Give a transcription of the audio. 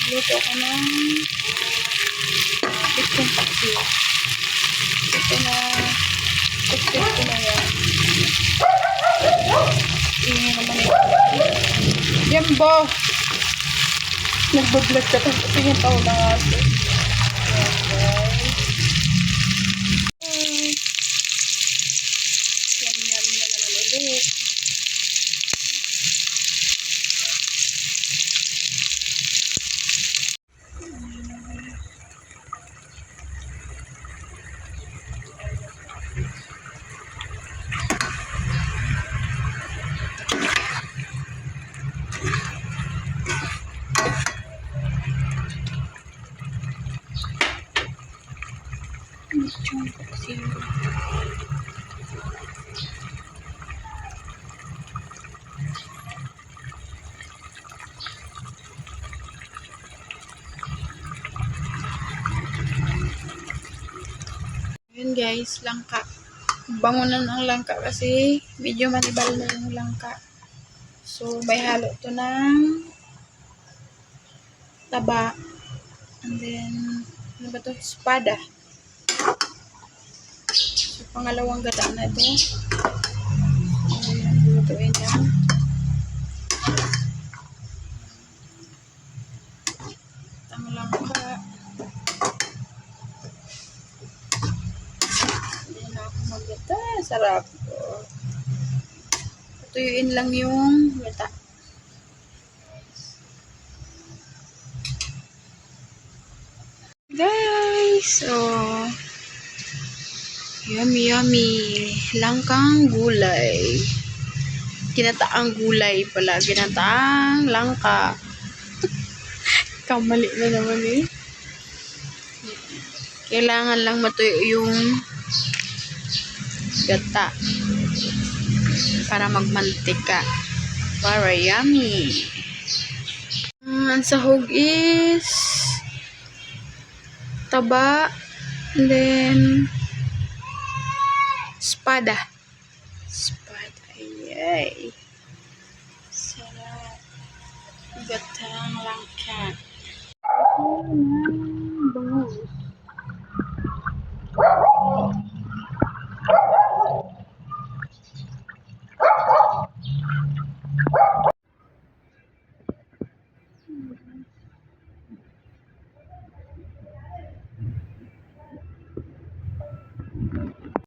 Luto ko ng chicken paksiw. Ito na cooked ko na yan. Ingay naman ito. Jumbo! Nagbablog ka ito. Tingin pa ako ng aso. Ayan guys. Yummy na naman ulit. Yun guys, langka. Bangunan ang langka kasi medyo manibal na yung langka. So, may halo to ng taba. And then, ano ba to? Espada. So, pangalawang gata na ito. Ayan, lutuin lang. Ang langka. Hindi na ako mag-gata. Sarap ko. Tuyuin lang yung gata. Guys, so yummy langkang gulay, ginataang gulay pala, ginataang langka. Kamali na naman eh. Kailangan lang matuyo yung gata para magmantika, para yummy. Ang sahog is taba, and then espada. Yay! Sarap. Gatang langka.